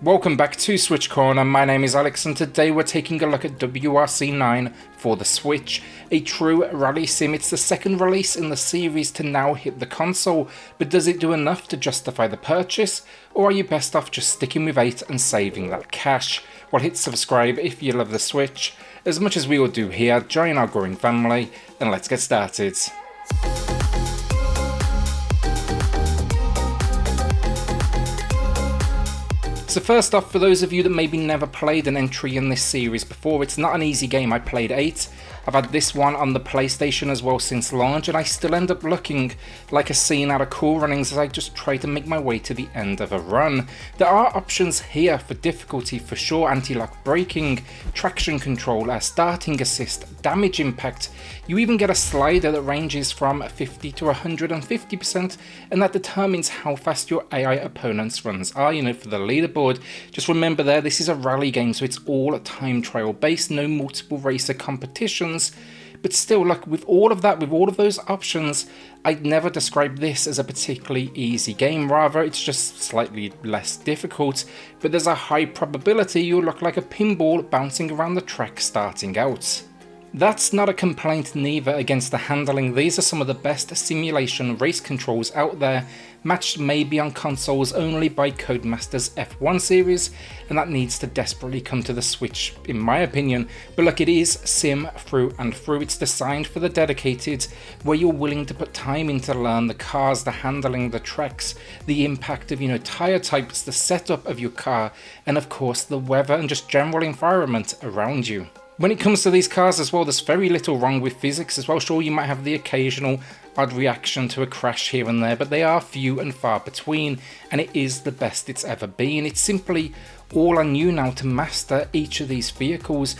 Welcome back to SwitchCorner. My name is Alex and today we're taking a look at WRC 9 for the Switch. A true rally sim. It's the second release in the series to now hit the console, but does it do enough to justify the purchase? Or are you best off just sticking with 8 and saving that cash? Well, hit subscribe if you love the Switch. As much as we all do here, join our growing family and let's get started. So first off, for those of you that maybe never played an entry in this series before, it's not an easy game. I played 8. I've had this one on the PlayStation as well since launch, and I still end up looking like a scene out of Cool Runnings as I just try to make my way to the end of a run. There are options here for difficulty for sure: anti-lock braking, traction control, starting assist, damage impact. You even get a slider that ranges from 50 to 150%, and that determines how fast your AI opponent's runs are, for the leaderboard. Just remember there, this is a rally game, so it's all time trial based, no multiple racer competitions. But still, look, with all of that, with all of those options, I'd never describe this as a particularly easy game. Rather, it's just slightly less difficult, but there's a high probability you'll look like a pinball bouncing around the track starting out. That's not a complaint neither against the handling. These are some of the best simulation race controls out there, matched maybe on consoles only by Codemasters F1 series, and that needs to desperately come to the Switch in my opinion. But look, it is sim through and through. It's designed for the dedicated, where you're willing to put time in to learn the cars, the handling, the tracks, the impact of tyre types, the setup of your car, and of course the weather and just general environment around you. When it comes to these cars as well, there's very little wrong with physics as well. Sure, you might have the occasional odd reaction to a crash here and there, but they are few and far between, and it is the best it's ever been. It's simply all on you now to master each of these vehicles,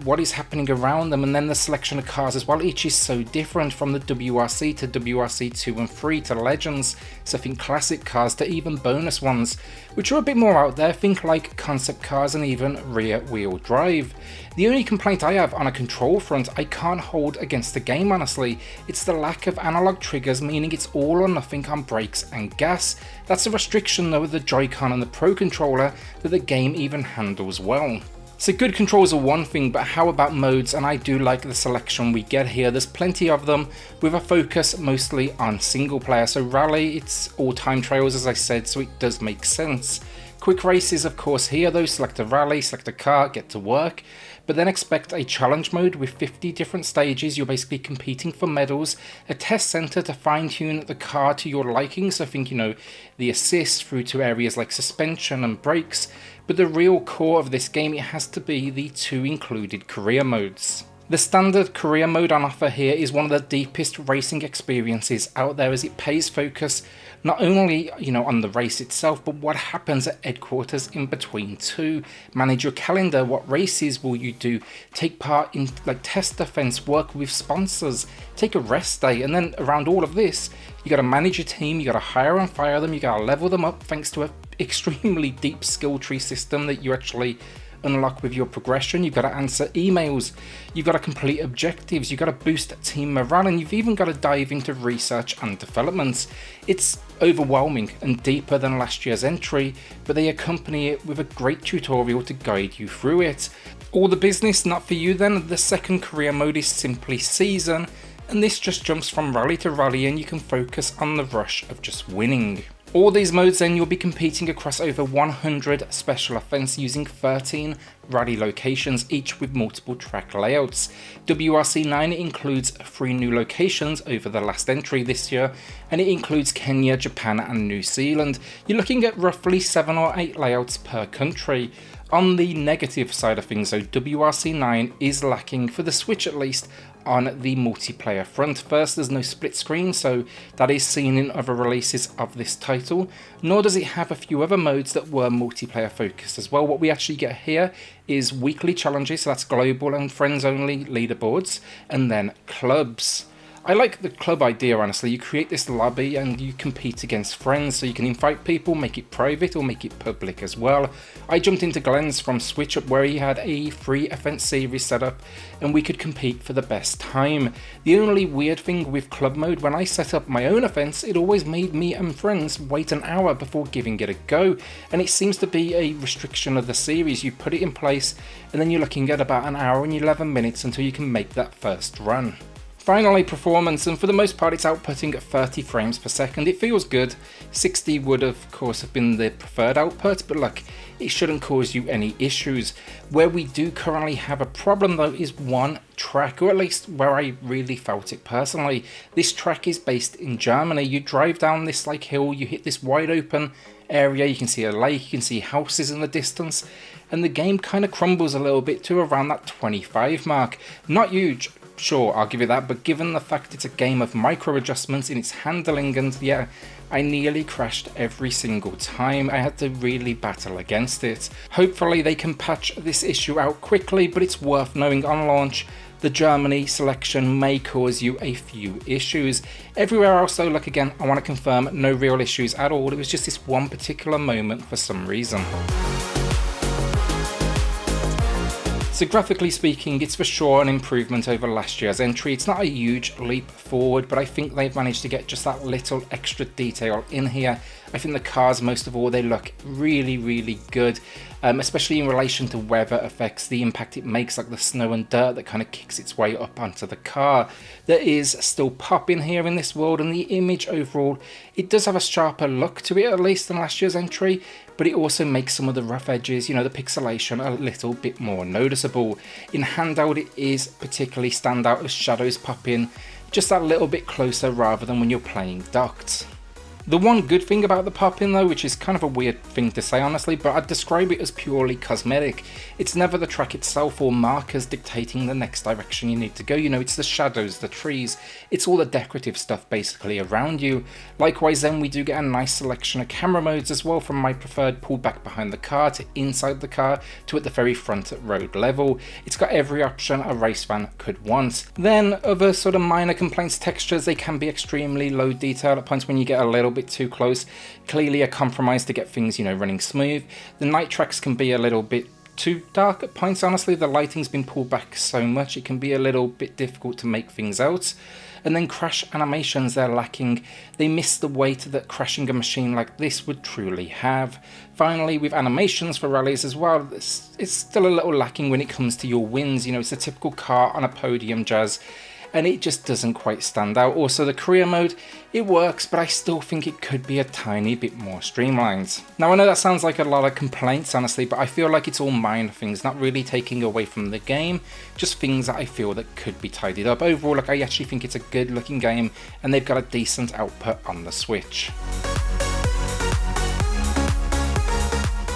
what is happening around them, and then the selection of cars as well. Each is so different, from the WRC to WRC 2 and 3 to Legends, so think classic cars to even bonus ones, which are a bit more out there, think like concept cars and even rear wheel drive. The only complaint I have on a control front I can't hold against the game honestly, it's the lack of analog triggers, meaning it's all or nothing on brakes and gas. That's a restriction though with the Joy-Con and the Pro Controller that the game even handles well. So good controls are one thing, but how about modes? And I do like the selection we get here. There's plenty of them, with a focus mostly on single player. So rally, it's all time trials as I said, so it does make sense. Quick races of course here though, select a rally, select a car, get to work. But then expect a challenge mode with 50 different stages. You're basically competing for medals, a test center to fine tune the car to your liking, so think the assist through to areas like suspension and brakes. But the real core of this game, it has to be the 2 included career modes. The standard career mode on offer here is one of the deepest racing experiences out there, as it pays focus not only on the race itself, but what happens at headquarters in between too. Manage your calendar, what races will you do, take part in test defense, work with sponsors, take a rest day, and then around all of this you got to manage your team, you got to hire and fire them, you got to level them up thanks to an extremely deep skill tree system that you actually unlock with your progression. You've got to answer emails, you've got to complete objectives, you've got to boost team morale, and you've even got to dive into research and development. It's overwhelming and deeper than last year's entry, but they accompany it with a great tutorial to guide you through it. All the business, not for you then. The second career mode is simply season, and this just jumps from rally to rally and you can focus on the rush of just winning. All these modes then, you'll be competing across over 100 special events using 13 rally locations, each with multiple track layouts. WRC 9 includes 3 new locations over the last entry this year, and it includes Kenya, Japan and New Zealand. You're looking at roughly 7 or 8 layouts per country. On the negative side of things though, WRC 9 is lacking, for the Switch at least, on the multiplayer front. First, there's no split screen, so that is seen in other releases of this title, nor does it have a few other modes that were multiplayer focused as well. What we actually get here is weekly challenges, so that's global and friends only leaderboards, and then clubs. I like the club idea, honestly. You create this lobby and you compete against friends, so you can invite people, make it private or make it public as well. I jumped into Glenn's from Switch Up where he had a free event series set up and we could compete for the best time. The only weird thing with club mode, when I set up my own events, it always made me and friends wait an hour before giving it a go, and it seems to be a restriction of the series. You put it in place and then you're looking at about an hour and 11 minutes until you can make that first run. Finally, performance, and for the most part it's outputting at 30 frames per second. It feels good. 60 would of course have been the preferred output, but look, it shouldn't cause you any issues. Where we do currently have a problem though is one track, or at least where I really felt it personally. This track is based in Germany. You drive down this like hill, you hit this wide open area, you can see a lake, you can see houses in the distance, and the game kind of crumbles a little bit to around that 25 mark. Not huge, sure, I'll give you that, but given the fact it's a game of micro adjustments in its handling, and yeah, I nearly crashed every single time. I had to really battle against it. Hopefully they can patch this issue out quickly, but it's worth knowing on launch the Germany selection may cause you a few issues. Everywhere else though, look again, I want to confirm no real issues at all. It was just this one particular moment for some reason. So graphically speaking, it's for sure an improvement over last year's entry. It's not a huge leap forward, but I think they've managed to get just that little extra detail in here. I think the cars, most of all, they look really, really good, especially in relation to weather effects, the impact it makes, like the snow and dirt that kind of kicks its way up onto the car. There is still pop in here in this world, and the image overall, it does have a sharper look to it, at least than last year's entry, but it also makes some of the rough edges, you know, the pixelation, a little bit more noticeable. In handheld, it is particularly stand out as shadows pop in just that little bit closer rather than when you're playing docked. The one good thing about the pop-in though, which is kind of a weird thing to say honestly, but I'd describe it as purely cosmetic. It's never the track itself or markers dictating the next direction you need to go, you know, it's the shadows, the trees, it's all the decorative stuff basically around you. Likewise then we do get a nice selection of camera modes as well, from my preferred pull back behind the car to inside the car to at the very front at road level. It's got every option a race fan could want. Then other sort of minor complaints, textures, they can be extremely low detail at points when you get a little bit too close. Clearly a compromise to get things, you know, running smooth. The night tracks can be a little bit too dark at points, honestly. The lighting's been pulled back so much it can be a little bit difficult to make things out. And then crash animations, they're lacking. They miss the weight that crashing a machine like this would truly have. Finally, with animations for rallies as well, it's still a little lacking when it comes to your wins. You know, it's a typical car on a podium jazz, and it just doesn't quite stand out. Also, the career mode, it works, but I still think it could be a tiny bit more streamlined. Now, I know that sounds like a lot of complaints, honestly, but I feel like it's all minor things, not really taking away from the game, just things that I feel that could be tidied up. Overall, like, I actually think it's a good looking game, and they've got a decent output on the Switch.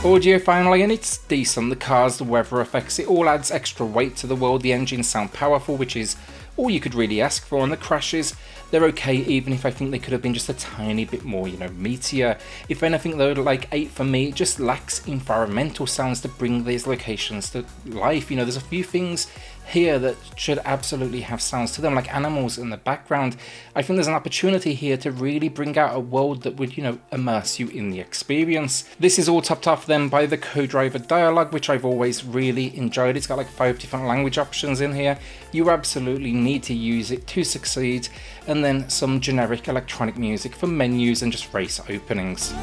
Audio finally, and it's decent. The cars, the weather effects, it all adds extra weight to the world. The engines sound powerful, which is all you could really ask for, and the crashes, they're okay, even if I think they could have been just a tiny bit more, you know, meatier. If anything though, like 8 for me, it just lacks environmental sounds to bring these locations to life. You know, there's a few things here that should absolutely have sounds to them, like animals in the background. I think there's an opportunity here to really bring out a world that would, you know, immerse you in the experience. This is all topped off then by the co-driver dialogue, which I've always really enjoyed. It's got like 5 different language options in here. You absolutely need to use it to succeed. And then some generic electronic music for menus and just race openings.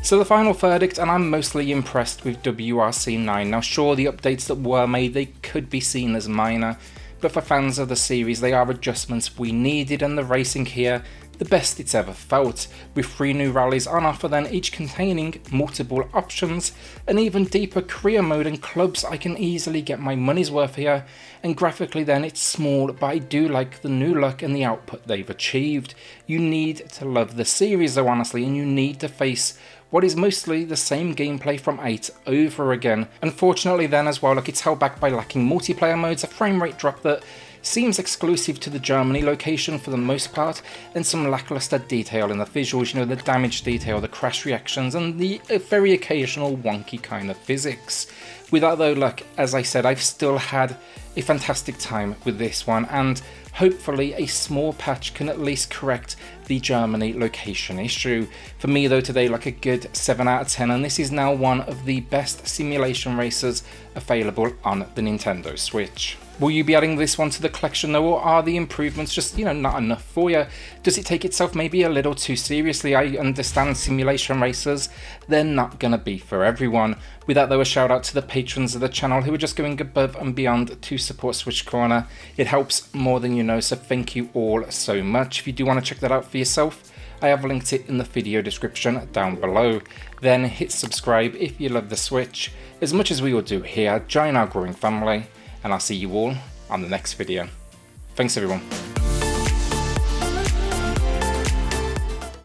So the final verdict, and I'm mostly impressed with WRC 9. Now sure, the updates that were made, they could be seen as minor, but for fans of the series, they are adjustments we needed, and the racing here, the best it's ever felt, with 3 new rallies on offer then, each containing multiple options, an even deeper career mode and clubs. I can easily get my money's worth here, and graphically then it's small, but I do like the new look and the output they've achieved. You need to love the series though, honestly, and you need to face what is mostly the same gameplay from 8 over again. Unfortunately then as well, look, it's held back by lacking multiplayer modes, a frame rate drop that seems exclusive to the Germany location for the most part, and some lackluster detail in the visuals, you know, the damage detail, the crash reactions, and the very occasional wonky kind of physics. With that though, look, as I said, I've still had a fantastic time with this one, and hopefully a small patch can at least correct the Germany location issue. For me though, today like a good 7 out of 10, and this is now one of the best simulation races available on the Nintendo Switch. Will you be adding this one to the collection though, or are the improvements just, not enough for you? Does it take itself maybe a little too seriously? I understand simulation races, they're not gonna be for everyone. With that though, a shout out to the patrons of the channel who are just going above and beyond to support SwitchCorner. It helps more than you know, so thank you all so much. If you do want to check that out for yourself, I have linked it in the video description down below. Then hit subscribe if you love the Switch as much as we all do here. Join our growing family, and I'll see you all on the next video. Thanks everyone.